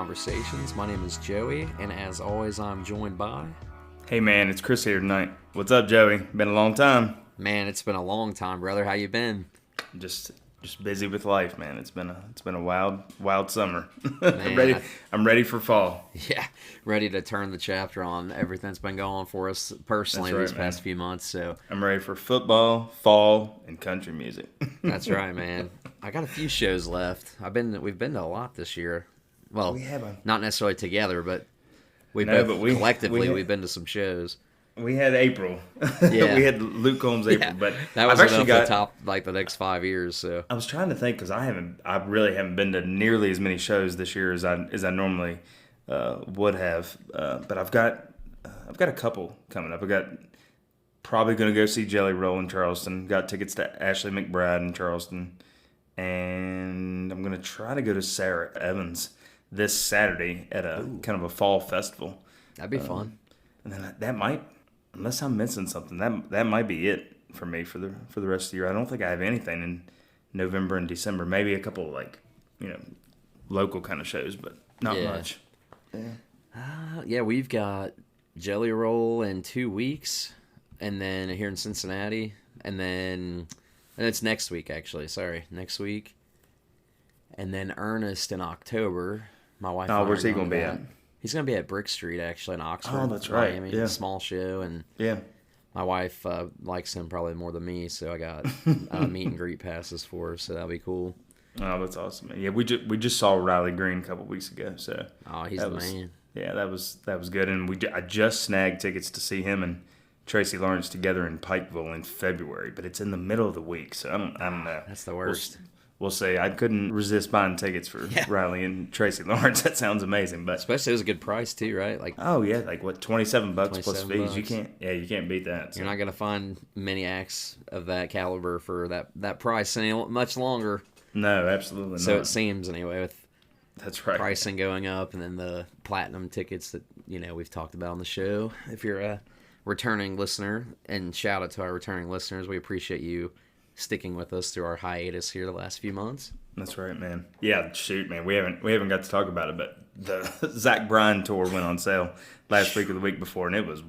Conversations. My name is Joey, and as always, I'm joined by... Hey man, it's Chris here tonight. What's up, Joey? Been a long time. Man, it's been a long time, brother. How you been? Just busy with life, man. It's been a wild summer. Man, I'm ready for fall. Yeah, ready to turn the chapter on everything that's been going on for us personally That's right, these past man. few months. So I'm ready for football, fall, and country music. that's right, man. I got a few shows left. We've been to a lot this year. Well, We haven't. not necessarily together, but No, we've been to some shows. We had April. Yeah. We had Luke Combs April, Yeah, but that was I've actually enough to got. top like the next 5 years. So I was trying to think because I really haven't been to nearly as many shows this year as I normally would have. But I've got a couple coming up. I got probably going to go see Jelly Roll in Charleston. Got tickets to Ashley McBride in Charleston, and I'm going to try to go to Sarah Evans this Saturday at a kind of a fall festival. that'd be fun. And then that might, unless I'm missing something, that might be it for me for the rest of the year. I don't think I have anything in November and December. Maybe a couple local kind of shows, but not Yeah. much. Yeah, we've got Jelly Roll in 2 weeks, and then here in Cincinnati, and it's next week actually. Sorry, next week, and then Ernest in October. My wife. Oh, and I where's are he going gonna to be that. at? He's gonna be at Brick Street actually in Oxford. Oh, that's right, Miami, yeah. small show, and Yeah. my wife likes him probably more than me, so I got meet and greet passes for her, so that'll be cool. Oh, that's awesome. Man. Yeah, we just saw Riley Green a couple weeks ago, so Oh, he's that the was man. yeah, that was good. And I just snagged tickets to see him and Tracy Lawrence together in Pikeville in February, but it's in the middle of the week, so I don't know. That's the worst. We'll see. I couldn't resist buying tickets for Yeah. Riley and Tracy Lawrence. That sounds amazing, but Especially it was a good price too, right? Like oh yeah, like what, $27 plus 27 fees? You bucks. you can't beat that. So. you're not gonna find many acts of that caliber for that price any much longer. No, absolutely So not. it seems anyway, with That's right. pricing going up, and then the platinum tickets that we've talked about on the show. If you're a returning listener, and shout out to our returning listeners, we appreciate you sticking with us through our hiatus here the last few months. That's right, man. Yeah, shoot, man. We haven't got to talk about it, but the Zach Bryan tour went on sale last week or the week before, and it was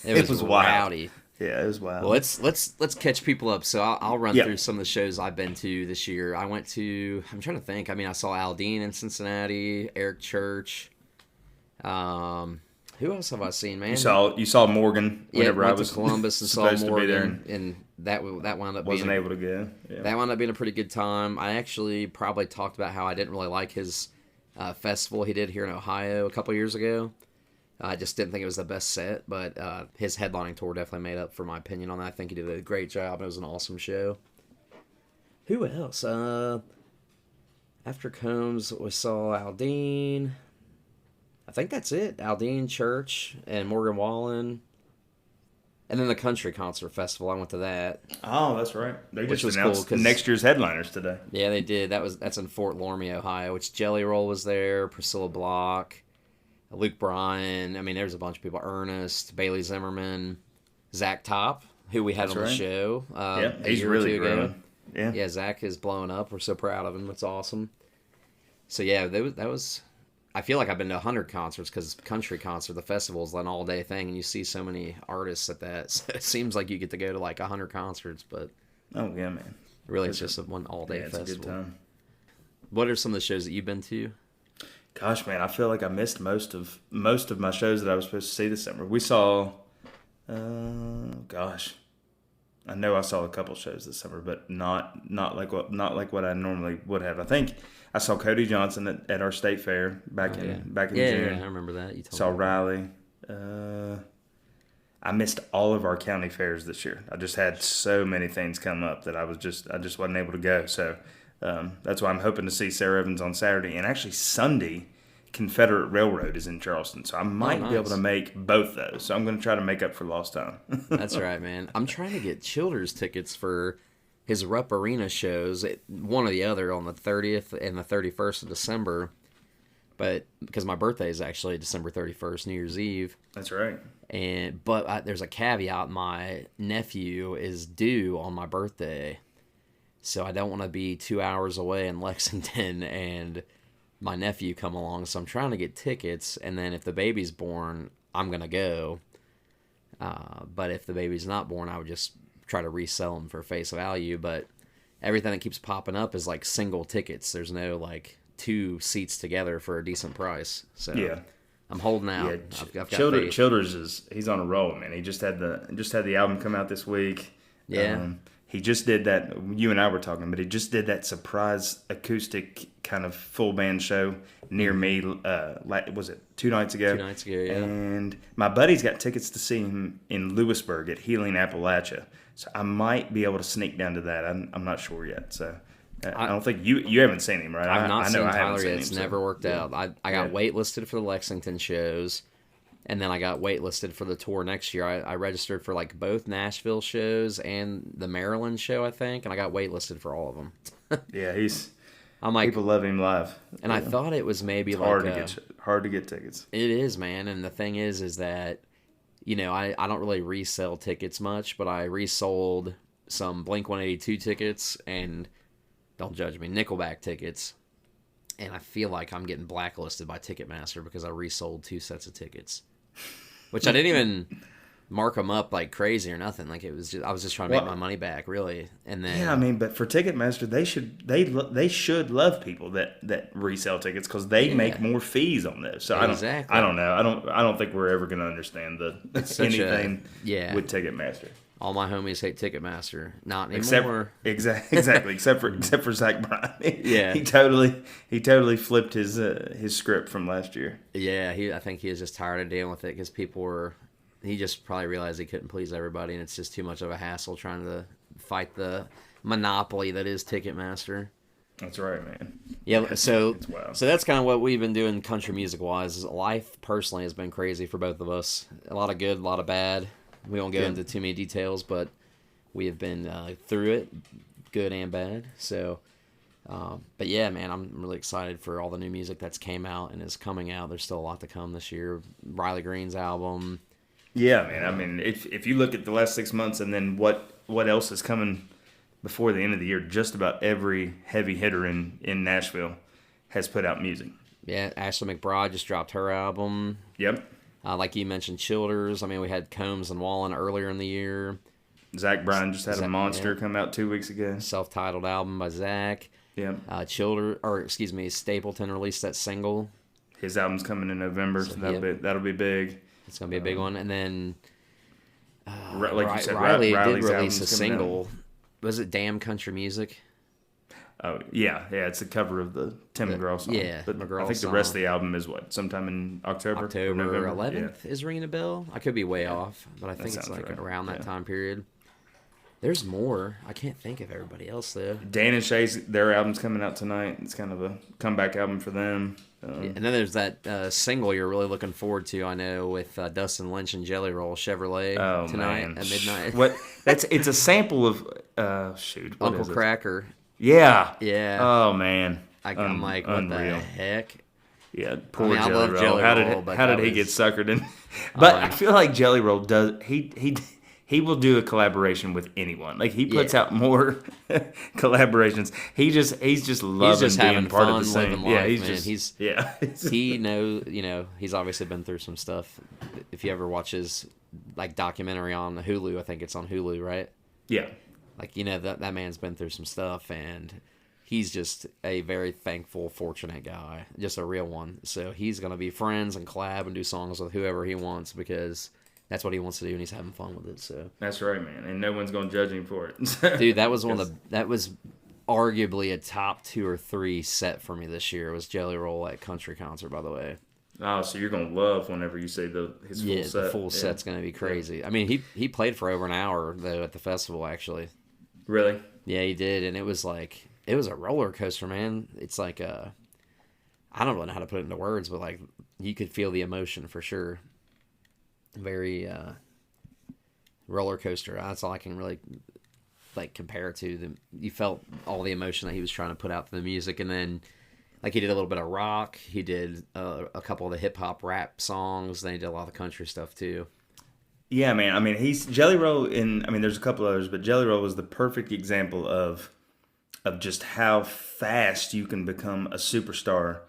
It was wild. rowdy. Yeah, it was wild. Well, let's catch people up. So I'll run Yeah. through some of the shows I've been to this year. I'm trying to think. I mean, I saw Aldine in Cincinnati, Eric Church. Who else have I seen, man? you saw Morgan Yeah, whenever I went was to Columbus and saw supposed to be there, Morgan, and that wound up wasn't being able to go. Yeah. that wound up being a pretty good time. I actually probably talked about how I didn't really like his festival he did here in Ohio a couple years ago. I just didn't think it was the best set, but his headlining tour definitely made up for my opinion on that. I think he did a great job. It was an awesome show. Who else? After Combs, we saw Aldine. I think that's it. Aldine, Church, and Morgan Wallen. And then the Country Concert Festival. I went to that. Oh, that's right. They Which just was announced cool, 'cause- next year's headliners today. Yeah, they did. That's in Fort Loramie, Ohio. Which Jelly Roll was there. Priscilla Block, Luke Bryan. I mean, there's a bunch of people. Ernest, Bailey Zimmerman, Zach Top, who we had That's on the right. show. Yeah, a he's year or really two ago. grown. Yeah. Yeah, Zach is blowing up. We're so proud of him. It's awesome. So yeah, that was. I feel like I've been to 100 concerts because country concert, the festival is an all day thing, and you see so many artists at that. So it seems like you get to go to like 100 concerts, but Oh yeah, man. really it's just one all day Yeah, it's festival. a good time. What are some of the shows that you've been to? Gosh, man, I feel like I missed most of my shows that I was supposed to see this summer. We saw, gosh, I know I saw a couple shows this summer, but not like what I normally would have. I think I saw Cody Johnson at our state fair back in Yeah, June. I remember that. You told Saw me. Riley. I missed all of our county fairs this year. I just had so many things come up that I just wasn't able to go. So that's why I'm hoping to see Sarah Evans on Saturday, and actually Sunday. Confederate Railroad is in Charleston, so I might be able nice. to make both those. So I'm going to try to make up for lost time. That's right, man. I'm trying to get Childers tickets for his Rupp Arena shows, one or the other, on the 30th and the 31st of December. But because my birthday is actually December 31st, New Year's Eve. That's right. But there's a caveat. My nephew is due on my birthday, so I don't want to be 2 hours away in Lexington and my nephew come along, so I'm trying to get tickets, and then if the baby's born, I'm gonna go. But if the baby's not born, I would just try to resell them for face value. But everything that keeps popping up is like single tickets. There's no like two seats together for a decent price. So Yeah. I'm holding out. Yeah, I've got Childers, faith. he's on a roll, man. He just had the album come out this week. Yeah. He just did that. You and I were talking, but he just did that surprise acoustic kind of full band show near me. Was it 2 nights ago? 2 nights ago, yeah. And my buddy's got tickets to see him in Lewisburg at Healing, Appalachia. So I might be able to sneak down to that. I'm not sure yet. So I don't think you haven't seen him, right? I've not I seen know I haven't Tyler seen yet. him, It's so- never worked out. I got waitlisted for the Lexington shows, and then I got waitlisted for the tour next year. I registered for like both Nashville shows and the Maryland show, I think, and I got waitlisted for all of them. Yeah, I'm like, people love him live. and I thought it was maybe like Hard to get tickets. it is, man. And the thing is that, you know, I don't really resell tickets much, but I resold some Blink 182 tickets and, don't judge me, Nickelback tickets. And I feel like I'm getting blacklisted by Ticketmaster because I resold 2 sets of tickets, which I didn't even mark them up like crazy or nothing. Like it was just, I was just trying to make my money back, really. And then Yeah, I mean, but for Ticketmaster, they should love people that resell tickets because they make more fees on those. So Exactly. I don't know. I don't think we're ever going to understand such anything yeah. with Ticketmaster. all my homies hate Ticketmaster. Not Except anymore. exactly except for Zach Bryan. Yeah. he totally flipped his script from last year. Yeah, I think he was just tired of dealing with it because people were. He just probably realized he couldn't please everybody, and it's just too much of a hassle trying to fight the monopoly that is Ticketmaster. That's right, man. Yeah, so It's wild. so that's kind of what we've been doing country music wise. Life personally has been crazy for both of us. A lot of good, a lot of bad. We won't go Yeah. into too many details, but we have been through it, good and bad. So, but yeah, man, I'm really excited for all the new music that's came out and is coming out. There's still a lot to come this year. Riley Green's album. Yeah, man. I mean, if you look at the last 6 months and then what else is coming before the end of the year, just about every heavy hitter in Nashville has put out music. Yeah, Ashley McBride just dropped her album. Yep. Like you mentioned, Childers. I mean, we had Combs and Wallen earlier in the year. Zach Bryan just had a monster yeah. come out 2 weeks ago. Self-titled album by Zach. Yep. Stapleton released that single. His album's coming in November, so that'll be big. It's gonna be a big one. And then Like you said, Riley did Riley's release a album's coming out. single. Was it Damn Country Music? Oh yeah, it's a cover of the Tim McGraw song. yeah, but McGraw I think the rest of song. the album is sometime in October or November. 11th is ringing a bell. I could be way off, but I think it's sounds like right. around that Yeah. time period. There's more. I can't think of everybody else though. Dan and Shay's their album's coming out tonight. It's kind of a comeback album for them. And then there's that single you're really looking forward to. I know with Dustin Lynch and Jelly Roll Chevrolet tonight man. at midnight. What? It's a sample of what Uncle is it? Cracker. Yeah. Yeah. Oh man. I'm like, what unreal. the heck? Yeah, poor I mean, I Jelly love Roll. Jelly how Roll, did but how that did he get was- suckered in? But yeah. I feel like Jelly Roll does he will do a collaboration with anyone. Like he puts out more collaborations. He's just loving just being having part fun, of the same. living Yeah, life, he's man. just He's- He knows, he's obviously been through some stuff. If you ever watch his like documentary on Hulu, I think it's on Hulu, right? yeah. Like, that man's been through some stuff, and he's just a very thankful, fortunate guy, just a real one. So he's gonna be friends and collab and do songs with whoever he wants because that's what he wants to do, and he's having fun with it. So, That's right, man. And no one's gonna judge him for it. dude, that was that was arguably a top 2 or 3 set for me this year. It was Jelly Roll at Country Concert, by the way. Oh, so you're gonna love whenever you see his full set. The full set's gonna be crazy. I mean, he played for over an hour though at the festival actually. Really? Yeah, he did, and it was a roller coaster, man. It's like I don't really know how to put it into words, but like you could feel the emotion for sure. Very roller coaster. That's all I can really like compare it to. You felt all the emotion that he was trying to put out to the music, and then like he did a little bit of rock. He did a couple of the hip hop rap songs. Then he did a lot of the country stuff too. Yeah, man. I mean, he's Jelly Roll, there's a couple others, but Jelly Roll was the perfect example of just how fast you can become a superstar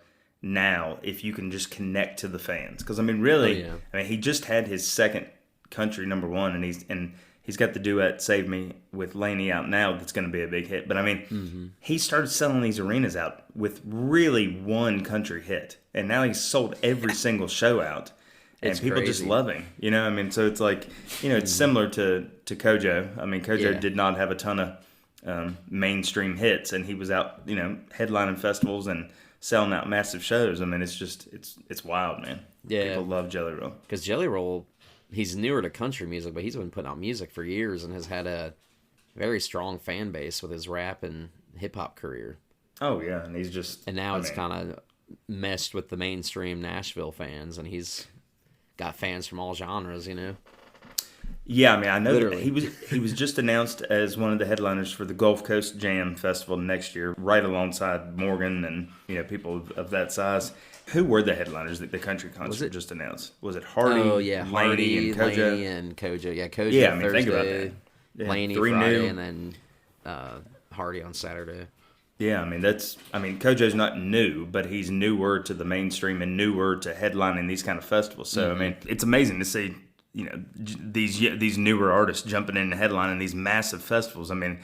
now if you can just connect to the fans. Because, I mean, really, Oh, yeah. I mean, he just had his second country number one, and he's got the duet Save Me with Laney out now that's going to be a big hit. But, I mean, he started selling these arenas out with really one country hit. And now he's sold every single show out. And It's people just crazy. love him, you know. I mean, so it's like, you know, it's similar to Kojo. I mean, Kojo Yeah. did not have a ton of mainstream hits, and he was out, you know, headlining festivals and selling out massive shows. I mean, it's just it's wild, man. Yeah. People love Jelly Roll. Because Jelly Roll, he's newer to country music, but he's been putting out music for years and has had a very strong fan base with his rap and hip hop career. Oh yeah, and he's just And now I it's mean, kind of meshed with the mainstream Nashville fans, and he's got fans from all genres, you know. yeah. I mean, I know that Literally. he was just announced as one of the headliners for the Gulf Coast Jam Festival next year, right alongside Morgan and, you know, people of that size. Who were the headliners that the country concert just announced? Was it Hardy? Oh yeah, Laney, Hardy, and Kojo? Laney, and Kojo. Yeah, Kojo Yeah, I mean, Thursday, think about that. Yeah, Laney 3 Friday, new. and then Hardy on Saturday. Yeah, I mean Kojo's not new, but he's newer to the mainstream and newer to headlining these kind of festivals. So I mean, it's amazing to see, you know, these newer artists jumping in and headlining these massive festivals. I mean,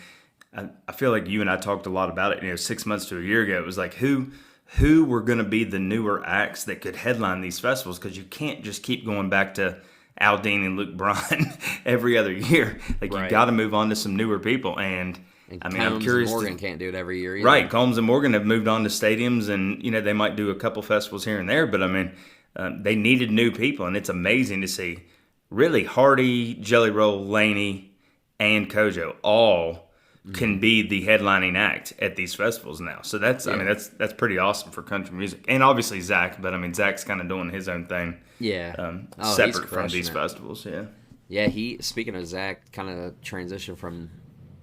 I feel like you and I talked a lot about it. You know, 6 months to a year ago, it was like who were going to be the newer acts that could headline these festivals, because you can't just keep going back to Al Dean and Luke Bryan every other year. Like you Right. got to move on to some newer people and. And I mean, Combs I'm curious. and Morgan can't do it every year either. Right, Combs and Morgan have moved on to stadiums, and you know they might do a couple festivals here and there. But I mean, they needed new people, and it's amazing to see. Really, Hardy, Jelly Roll, Laney, and Kojo all can be the headlining act at these festivals now. So that's I mean that's pretty awesome for country music, and obviously Zach. But I mean Zach's kind of doing his own thing, Yeah. He's separate from crushing these it. festivals. Yeah. Yeah, speaking of Zach, kind of transition from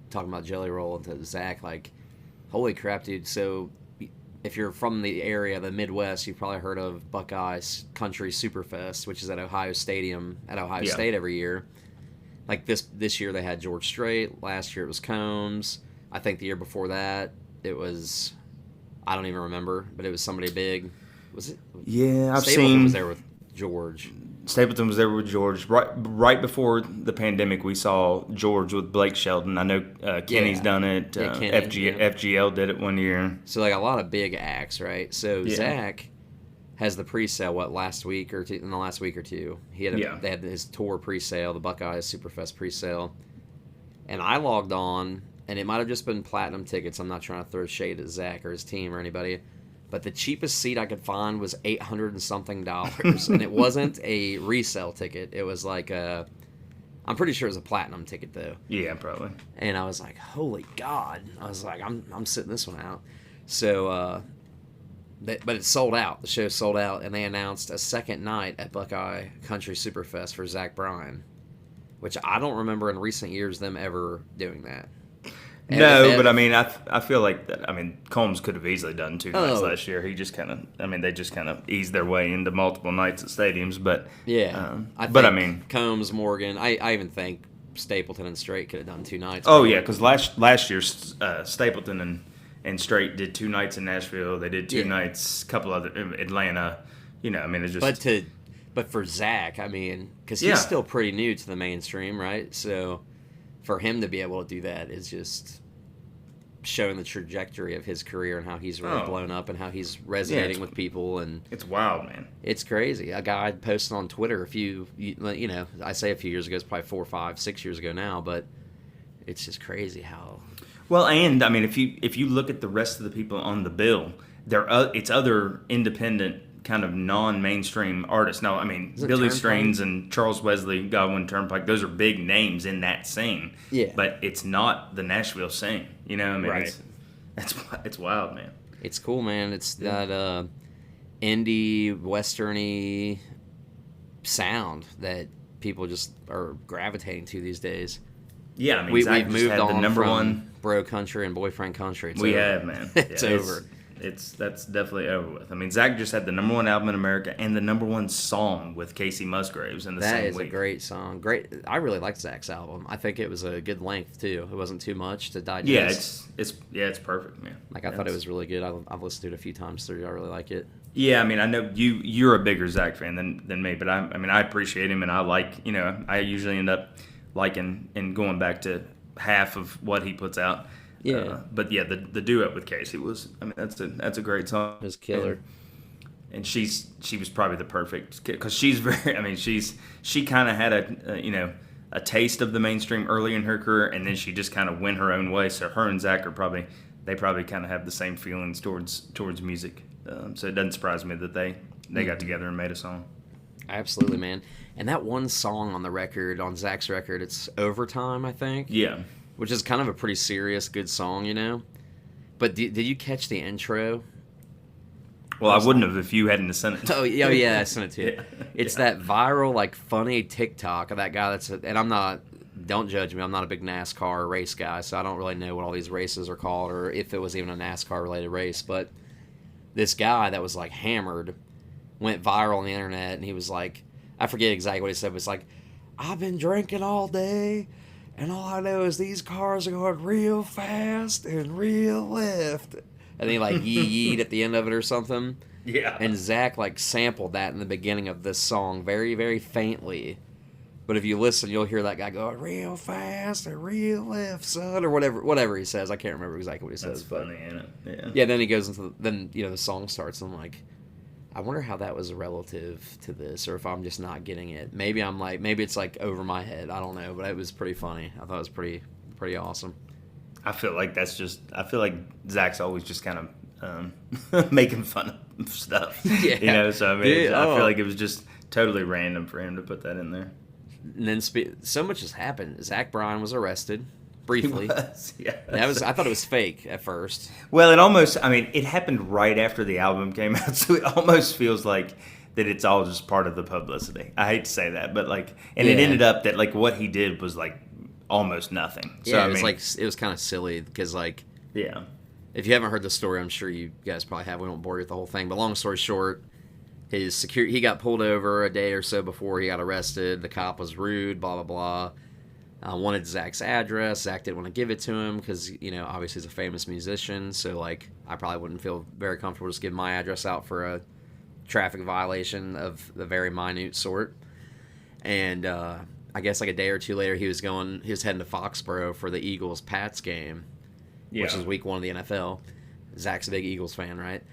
talking about Jelly Roll to Zach, like, holy crap, dude. So if you're from the area, the Midwest, you've probably heard of Buckeyes Country Superfest, which is at Ohio Stadium at Ohio Yeah. State every year. Like this year they had George Strait. Last year it was Combs. I think the year before that it was, I don't even remember, but it was somebody big. Was it? Yeah, I've Stapleton seen was there with George. Stapleton was there with George. Right before the pandemic, we saw George with Blake Shelton. I know Kenny's Yeah. done it. Yeah, Kenny, yeah. FGL did it one year. So like a lot of big acts, right? So Yeah. Zach has the pre-sale last week or two, in the last week or two. They had his tour pre-sale, the Buckeyes Superfest pre-sale, and I logged on, and it might have just been platinum tickets. I'm not trying to throw shade at Zach or his team or anybody, but the cheapest seat I could find was $800 and something, and it wasn't a resale ticket. It was like I'm pretty sure it was a platinum ticket though. Yeah, probably. And I was like, holy God. I was like, I'm sitting this one out. So, but it's sold out. The show's sold out, and they announced a second night at Buckeye Country Superfest for Zach Bryan, which I don't remember in recent years them ever doing that. And No, they- but I mean, I feel like that. I mean, Combs could have easily done 2 nights Oh. last year. He just kind of, I mean, they just kind of eased their way into multiple nights at stadiums. But Yeah. but I mean, Combs, Morgan, I even think Stapleton and Strait could have done 2 nights. oh yeah, because last year Stapleton and Strait did 2 nights in Nashville. They did 2 Yeah. nights, couple other Atlanta. You know, I mean, it's just. But for Zach, I mean, because Yeah. he's still pretty new to the mainstream, right? So for him to be able to do that is just showing the trajectory of his career and how he's really Oh. blown up and how he's resonating it's- with people, and It's wild, man. it's crazy. A guy posted on Twitter you know, I say a few years ago, it's probably 4, 5, 6 years ago now, but it's just crazy how. Well, and I mean, if you look at the rest of the people on the bill, it's other independent kind of non-mainstream artists. Now, I mean, Is it Billy Turnpike? Strains and Charles Wesley, Godwin Turnpike, those are big names in that scene. Yeah. But it's not the Nashville scene. You know, I mean, Right. it's wild, man. It's cool, man. It's that indie, westerny sound that people just are gravitating to these days. Yeah, I mean, We've Zach just moved had on the number from one. bro country and boyfriend country. It's We over. have, man. It's Yeah, over. that's definitely over with. I mean, Zach just had the #1 album in America and the #1 song with Casey Musgraves in the That same is week. a great song. Great. I really liked Zach's album. I think it was a good length too. It wasn't too much to digest. It's perfect, man. Like I thought it was really good. I've listened to it a few times through. I really like it. Yeah, I mean, I know you're a bigger Zach fan than me, but I mean, I appreciate him, and I like, I usually end up liking and going back to half of what he puts out. Yeah. But yeah, the duet with Casey was, I mean, that's a great song. It was killer. And she was probably the perfect, because she's very, I mean, she kind of had a taste of the mainstream early in her career, and then she just kind of went her own way. So her and Zach probably kind of have the same feelings towards music. So it doesn't surprise me that they got together and made a song. Absolutely, man. And that one song on the record, on Zach's record, it's Overtime, I think. Yeah. Which is kind of a pretty serious, good song, But did you catch the intro? Well, I wouldn't have if you hadn't sent it. Oh yeah, I sent it to you. Yeah. It's that viral, like, funny TikTok of that guy and I'm not, don't judge me, I'm not a big NASCAR race guy, so I don't really know what all these races are called or if it was even a NASCAR-related race, but this guy that was, like, hammered went viral on the internet, and he was like, I forget exactly what he said, but it's like, I've been drinking all day, and all I know is these cars are going real fast and real left. And he, like, yeet at the end of it or something. Yeah. And Zach, like, sampled that in the beginning of this song very, very faintly. But if you listen, you'll hear that guy go, real fast and real left, son, or whatever he says. I can't remember exactly what he says. That's funny, isn't it? Yeah. Yeah, then he goes into, the song starts, and I'm like, I wonder how that was relative to this, or if I'm just not getting it. Maybe it's like over my head. I don't know, but it was pretty funny. I thought it was pretty awesome. I feel like Zach's always just kind of making fun of stuff. Yeah. So I mean, I feel like it was just totally random for him to put that in there. And then so much has happened. Zach Bryan was arrested briefly. He was, yeah. I thought it was fake at first. Well, it happened right after the album came out, so it almost feels like that it's all just part of the publicity. I hate to say that, but it ended up that like what he did was like almost nothing. So, yeah, it was kind of silly because yeah. If you haven't heard the story, I'm sure you guys probably have. We won't bore you with the whole thing, but long story short, he got pulled over a day or so before he got arrested. The cop was rude, blah blah blah. Wanted Zach's address. Zach didn't want to give it to him because obviously he's a famous musician. So I probably wouldn't feel very comfortable just giving my address out for a traffic violation of the very minute sort. And I guess like a day or two later, he was heading to Foxborough for the Eagles-Pats game, which is week 1 of the NFL. Zach's a big Eagles fan, right?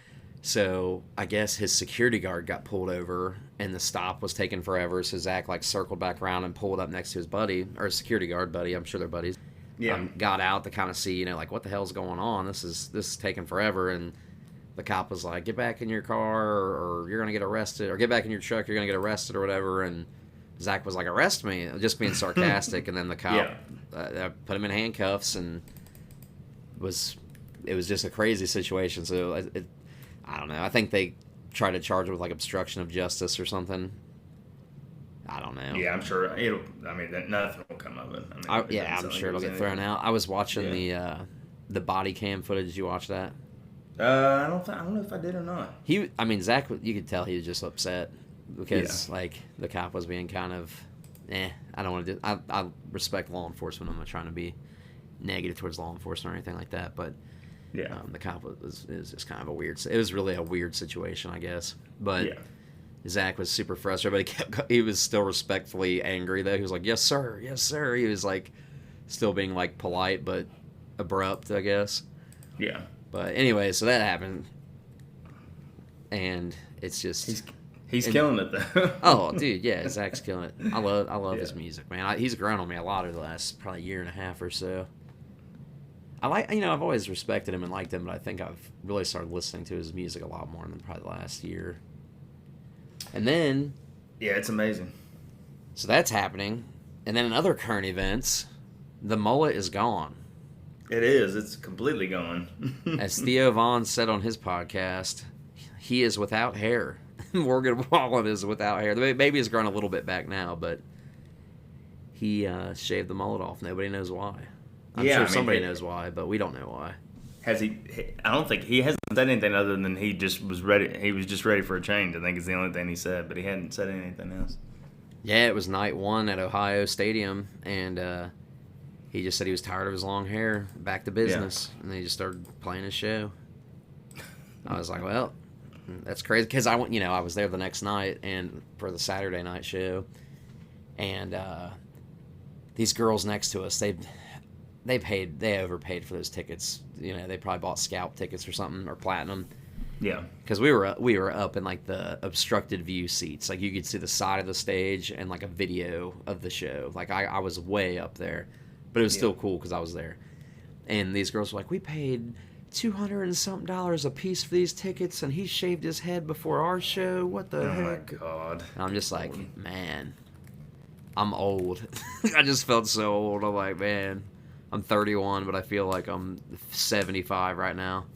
So I guess his security guard got pulled over, and the stop was taking forever. So Zach circled back around and pulled up next to his buddy, or his security guard buddy. I'm sure they're buddies. Yeah. Got out to kind of see, what the hell's going on? This is taking forever. And the cop was like, "Get back in your car, or you're gonna get arrested, or get back in your truck, you're gonna get arrested, or whatever." And Zach was like, "Arrest me," just being sarcastic. And then the cop put him in handcuffs, and it was just a crazy situation. So I don't know. I think they tried to charge him with obstruction of justice or something. I don't know. Yeah, I'm sure nothing will come of it. I'm sure it'll get thrown out. I was watching the body cam footage. Did you watch that? I don't know if I did or not. Zach, you could tell he was just upset because the cop was being kind of, I don't want to do. I respect law enforcement. I'm not trying to be negative towards law enforcement or anything like that, but. Yeah, the cop was just kind of it was really a weird situation, I guess. But Zach was super frustrated, but he was still respectfully angry though. He was like, "Yes, sir. Yes, sir." He was still being polite but abrupt, I guess. Yeah. But anyway, so that happened, and it's just he's killing it though. Oh, dude, yeah, Zach's killing it. I love his music, man. He's grown on me a lot over the last probably year and a half or so. I've always respected him and liked him, but I think I've really started listening to his music a lot more than probably the last year. And then... Yeah, it's amazing. So that's happening. And then in other current events, the mullet is gone. It is. It's completely gone. As Theo Vaughn said on his podcast, he is without hair. Morgan Wallen is without hair. The baby has grown a little bit back now, but he shaved the mullet off. Nobody knows why. I'm sure somebody knows why, but we don't know why. Has he? I don't think he hasn't said anything other than he just was ready. He was just ready for a change. I think is the only thing he said, but he hadn't said anything else. Yeah, it was night one at Ohio Stadium, and he just said he was tired of his long hair, back to business, and then he just started playing his show. I was like, well, that's crazy, because I went, I was there the next night and for the Saturday night show, and these girls next to us, they overpaid for those tickets. They probably bought scalp tickets or something, or platinum. Yeah, because we were up in like the obstructed view seats, like you could see the side of the stage and like a video of the show. Like I was way up there, but it was still cool because I was there. And these girls were like, we paid $200 and something a piece for these tickets, and he shaved his head before our show. What the heck? Oh my God! And I'm just like, man, I'm old. I just felt so old. I'm like, man, I'm 31, but I feel like I'm 75 right now.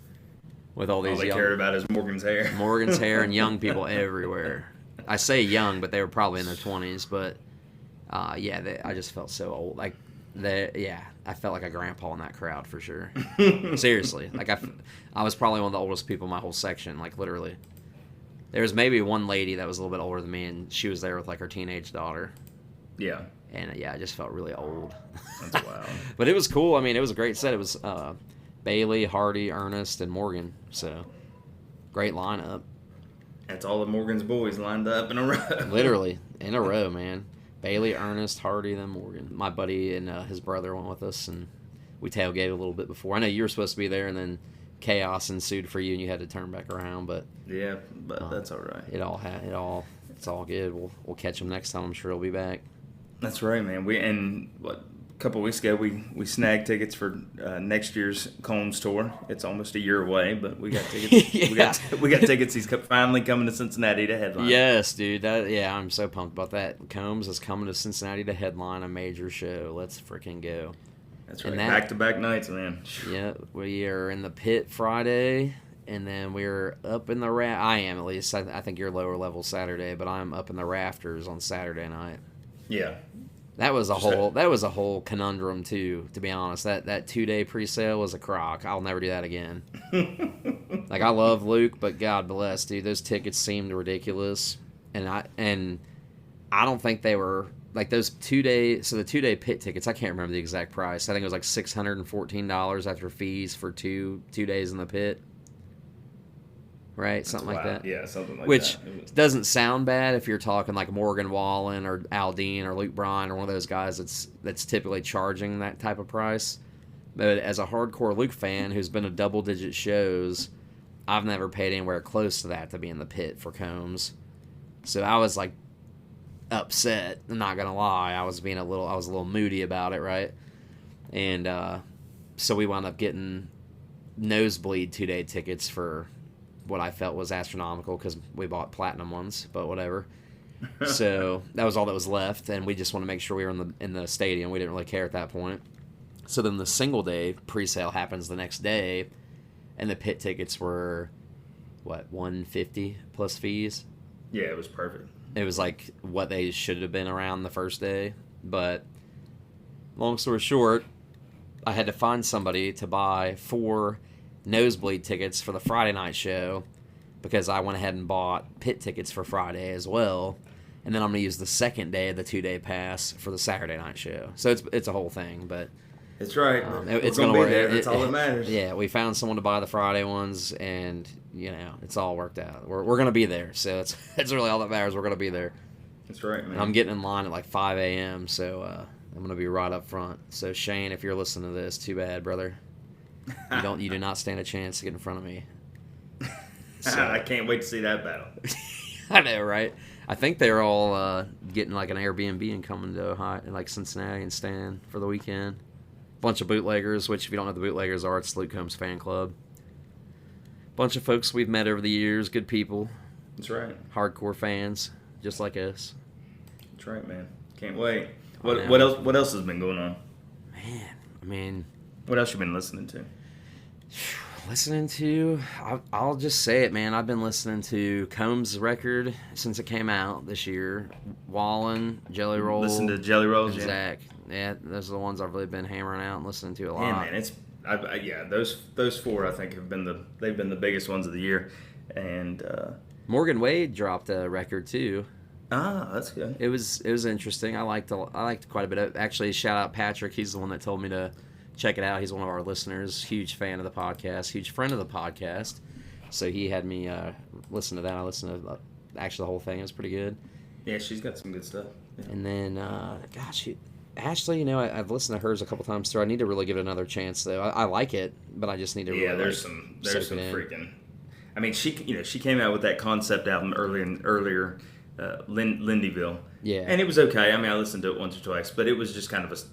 With all these they cared about is Morgan's hair and young people everywhere. I say young, but they were probably in their 20s. But I just felt so old. Like I felt like a grandpa in that crowd for sure. Seriously, like I was probably one of the oldest people in my whole section. Like literally, there was maybe one lady that was a little bit older than me, and she was there with like her teenage daughter. Yeah. And I just felt really old. That's wild. But it was cool. I mean, it was a great set. It was Bailey, Hardy, Ernest, and Morgan. So, great lineup. That's all of Morgan's boys lined up in a row. Literally, in a row, man. Bailey, Ernest, Hardy, then Morgan. My buddy and his brother went with us, and we tailgated a little bit before. I know you were supposed to be there, and then chaos ensued for you, and you had to turn back around. But yeah, but that's all right. It's all good. We'll catch them next time. I'm sure he'll be back. That's right, man. A couple of weeks ago, we snagged tickets for next year's Combs tour. It's almost a year away, but we got tickets. we got tickets. He's finally coming to Cincinnati to headline. Yes, dude. I'm so pumped about that. Combs is coming to Cincinnati to headline a major show. Let's freaking go. That's right. Back-to-back nights, man. Yeah, we are in the pit Friday, and then we're up in the I am, at least. I think you're lower level Saturday, but I'm up in the rafters on Saturday night. Yeah. That was a whole conundrum too, to be honest. That 2-day pre-sale was a crock. I'll never do that again. Like, I love Luke, but God bless, dude, those tickets seemed ridiculous. And I don't think they were like those 2-day. So the 2-day pit tickets, I can't remember the exact price. I think it was like $614 after fees for two days in the pit. Right, something like that. Yeah, something like Which that. Which doesn't sound bad if you're talking like Morgan Wallen or Aldine or Luke Bryan or one of those guys that's typically charging that type of price. But as a hardcore Luke fan who's been to double-digit shows, I've never paid anywhere close to that to be in the pit for Combs. So I was like upset. I'm not gonna lie, I was a little moody about it, right? And so we wound up getting nosebleed 2-day tickets for what I felt was astronomical because we bought platinum ones, but whatever. So that was all that was left, and we just want to make sure we were in the stadium. We didn't really care at that point. So then the single day pre-sale happens the next day, and the pit tickets were $150 plus fees. Yeah, it was perfect. It was like what they should have been around the first day, but long story short, I had to find somebody to buy 4 nosebleed tickets for the Friday night show because I went ahead and bought pit tickets for Friday as well, and then I'm going to use the second day of the 2-day pass for the Saturday night show. So it's a whole thing, but it's right. It's going to work. That's all that matters. Yeah, we found someone to buy the Friday ones, and it's all worked out. We're going to be there, so that's really all that matters. We're going to be there. That's right, man. And I'm getting in line at like 5 a.m., so I'm going to be right up front. So Shane, if you're listening to this, too bad, brother. You do not stand a chance to get in front of me. So, I can't wait to see that battle. I know, right? I think they're all getting like an Airbnb and coming to Ohio, like Cincinnati, and staying for the weekend. Bunch of bootleggers, which if you don't know what the bootleggers are, it's Luke Combs fan club. Bunch of folks we've met over the years, good people. That's right. Hardcore fans, just like us. That's right, man. Can't wait. What else? What else has been going on? Man, I mean, what else you been listening to? I'll just say it, man. I've been listening to Combs' record since it came out this year. Wallen, Jelly Roll. Listen to Jelly Rolls, and Zach. Yeah, those are the ones I've really been hammering out and listening to a lot. Yeah, man. Yeah, those four I think they've been the biggest ones of the year, and Morgan Wade dropped a record too. that's good. It was interesting. I liked quite a bit of. Actually, shout out Patrick. He's the one that told me to check it out. He's one of our listeners. Huge fan of the podcast. Huge friend of the podcast. So he had me listen to that. I listened to actually the whole thing. It was pretty good. Yeah, she's got some good stuff. Yeah. And then, Ashley, I've listened to hers a couple times through. I need to really give it another chance, though. I like it, but I just need to. Yeah, really, there's some freaking. I mean, she came out with that concept album earlier, Lindyville. Yeah. And it was okay. I mean, I listened to it once or twice, but it was just kind of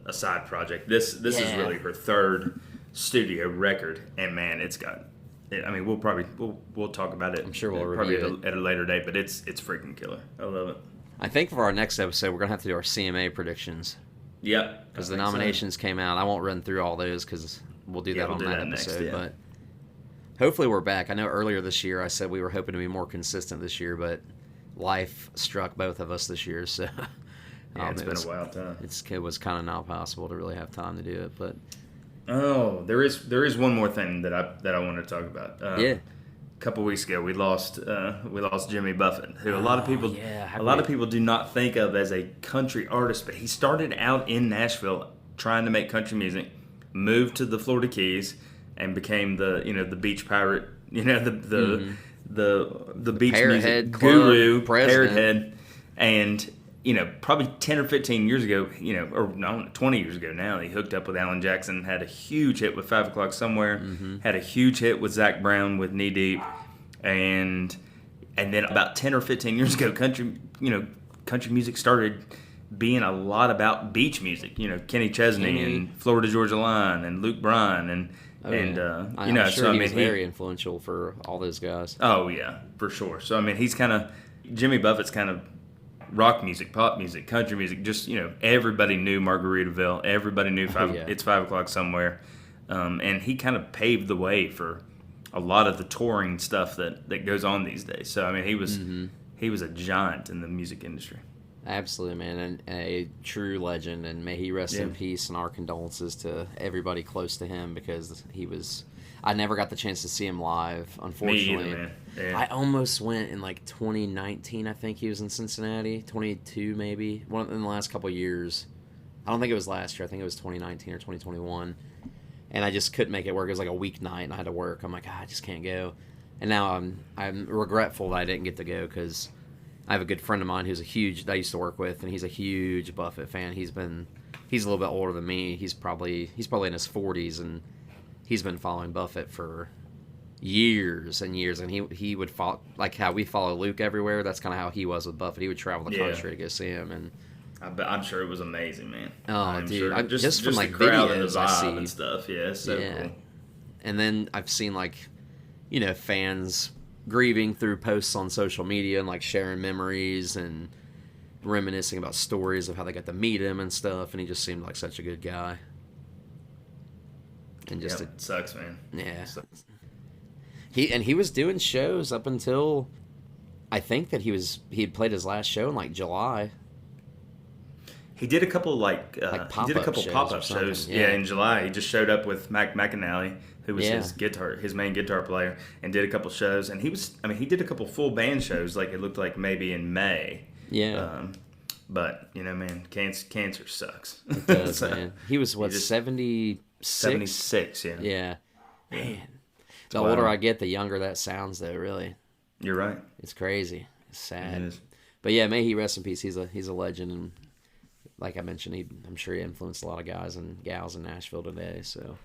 a side project. This is really her third studio record, and man, it's got. I mean, we'll talk about it. I'm sure we'll probably review at a later date, but it's freaking killer. I love it. I think for our next episode, we're gonna have to do our CMA predictions. Yep. Because the nominations came out. I won't run through all those because we'll do that on that episode. Next, But hopefully we're back. I know earlier this year I said we were hoping to be more consistent this year, but life struck both of us this year, so it's been a wild time. It was kind of not possible to really have time to do it, but. Oh, there is one more thing that I want to talk about. A couple weeks ago, we lost Jimmy Buffett, who a lot of people do not think of as a country artist, but he started out in Nashville trying to make country music, moved to the Florida Keys, and became the beach pirate, the beach music guru, Parrot Head, and. Probably 10 or 15 years ago, or no, 20 years ago now, he hooked up with Alan Jackson, had a huge hit with 5 O'Clock Somewhere, had a huge hit with Zach Brown with Knee Deep, and then about 10 or 15 years ago, country music started being a lot about beach music. Kenny Chesney and Florida Georgia Line and Luke Bryan I'm sure he was very influential for all those guys. Oh yeah, for sure. So I mean, Jimmy Buffett's kind of rock music, pop music, country music, just, everybody knew Margaritaville. Everybody knew It's 5 O'Clock Somewhere. And he kind of paved the way for a lot of the touring stuff that goes on these days. So, I mean, he was a giant in the music industry. Absolutely, man, and a true legend, and may he rest in peace, and our condolences to everybody close to him, because I never got the chance to see him live, unfortunately. Me either, man. Yeah. I almost went in 2019, I think he was in Cincinnati, 22 maybe, in the last couple of years. I don't think it was last year, I think it was 2019 or 2021, and I just couldn't make it work. It was like a weeknight, and I had to work. I'm like, I just can't go. And now I'm regretful that I didn't get to go, because I have a good friend of mine that I used to work with, and he's a huge Buffett fan. He's a little bit older than me. He's probably in his 40s, and he's been following Buffett for years and years, and he would follow, like how we follow Luke everywhere. That's kind of how he was with Buffett. He would travel the country to go see him, and I'm sure it was amazing, man. Oh, dude, sure. Just from the videos and the vibe I see and stuff. Yeah, it's so cool. And then I've seen fans grieving through posts on social media and sharing memories and reminiscing about stories of how they got to meet him and stuff. And he just seemed like such a good guy. And it sucks, man. Yeah. He was doing shows up until I think that he had played his last show in July. He did a couple pop-up shows. Yeah, in July. He just showed up with Mac McAnally, who was his main guitar player, and did a couple shows. And he did a couple full band shows. It looked like maybe in May. Yeah. But man, cancer sucks. It does, man. He was 76? 76, yeah. Yeah. Man. The older I get, the younger that sounds, though, really. You're right. It's crazy. It's sad. It is. But yeah, may he rest in peace. He's a legend, and like I mentioned, I'm sure he influenced a lot of guys and gals in Nashville today. So.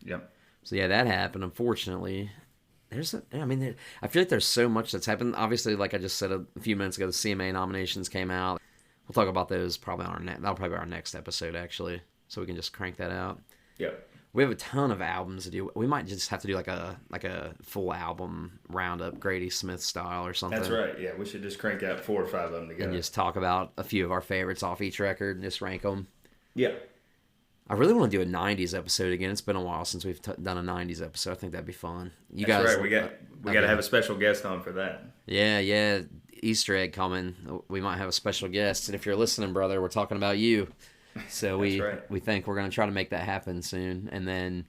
Yep. So yeah, that happened. Unfortunately, I feel like there's so much that's happened. Obviously, like I just said a few minutes ago, the CMA nominations came out. We'll talk about those probably that'll probably be our next episode, actually, so we can just crank that out. Yep. We have a ton of albums to do. We might just have to do like a full album roundup, Grady Smith style or something. That's right. Yeah, we should just crank out 4 or 5 of them together. And just talk about a few of our favorites off each record and just rank them. Yeah. I really want to do a 90s episode again. It's been a while since we've done a 90s episode. I think that'd be fun. That's right. We got to have a special guest on for that. Yeah. Easter egg coming. We might have a special guest. And if you're listening, brother, we're talking about you. So we think we're going to try to make that happen soon. And then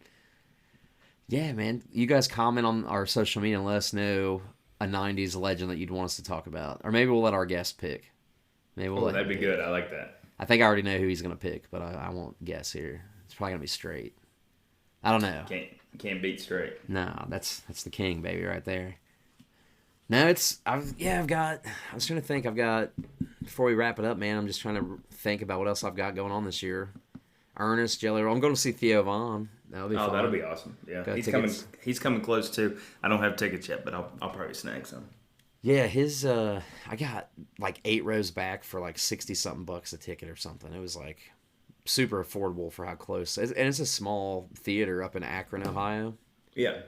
Yeah, man. You guys comment on our social media and let us know a 90s legend that you'd want us to talk about. Or maybe we'll let our guest pick. Maybe we'll Oh, let him that'd be pick. good. I like that. I think I already know who he's going to pick, but I won't guess here. It's probably going to be straight. I don't know. Can't beat straight. No, that's the king, baby, right there. No, I've got, I was trying to think, I've got, before we wrap it up, man, I'm just trying to think about what else I've got going on this year. Ernest, Jelly Roll. I'm going to see Theo Vaughn. That'll be Oh, fun. that'll be awesome. Yeah, Got he's tickets. coming. He's coming close too. I don't have tickets yet, but I'll probably snag some. Yeah, I got like 8 rows back for like 60 something bucks a ticket or something. It was like super affordable for how close. And it's a small theater up in Akron, Ohio. Yeah.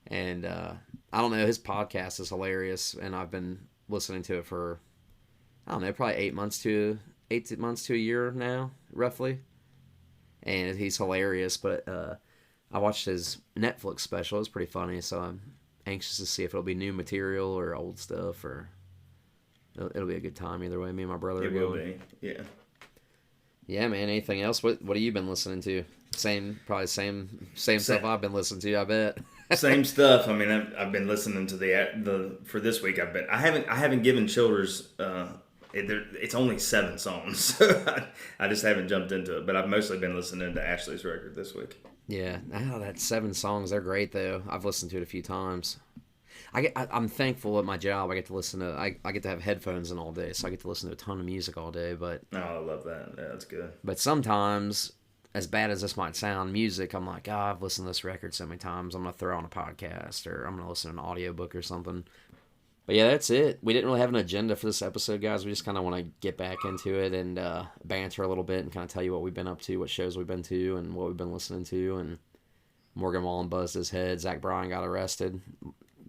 And I don't know, his podcast is hilarious, and I've been listening to it for, I don't know, probably 8 months to a year now, roughly. And he's hilarious, but I watched his Netflix special. It's pretty funny, so I'm anxious to see if it'll be new material or old stuff, or it'll be a good time either way. Me and my brother It are will going. be. Yeah. Yeah, man. Anything else? What have you been listening to? Probably same stuff I've been listening to. I bet. Same stuff. I mean, I've been listening to the for this week. I haven't given Childers. It's only 7 songs, so I just haven't jumped into it. But I've mostly been listening to Ashley's record this week. Yeah, that's 7 songs. They're great though. I've listened to it a few times. I'm thankful at my job. I get to listen to. I get to have headphones in all day, so I get to listen to a ton of music all day. But Oh, I love that. Yeah, that's good. sometimes, as bad as this might sound, music, I'm like, I've listened to this record so many times. I'm gonna throw on a podcast or I'm gonna listen to an audiobook or something. But yeah, that's it. We didn't really have an agenda for this episode, guys. We just kind of want to get back into it and banter a little bit and kind of tell you what we've been up to, what shows we've been to, and what we've been listening to. And Morgan Wallen buzzed his head. Zach Bryan got arrested.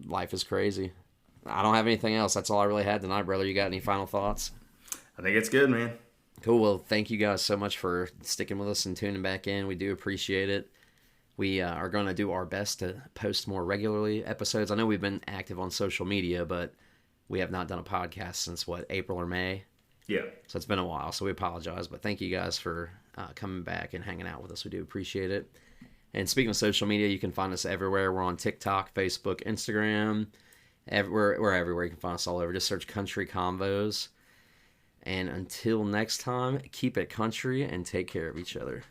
Life is crazy. I don't have anything else. That's all I really had tonight, brother. You got any final thoughts? I think it's good, man. Cool. Well, thank you guys so much for sticking with us and tuning back in. We do appreciate it. We are going to do our best to post more regularly episodes. I know we've been active on social media, but we have not done a podcast since, April or May? Yeah. So it's been a while, so we apologize. But thank you guys for coming back and hanging out with us. We do appreciate it. And speaking of social media, you can find us everywhere. We're on TikTok, Facebook, Instagram. We're everywhere. You can find us all over. Just search Country Convos. And until next time, keep it country and take care of each other.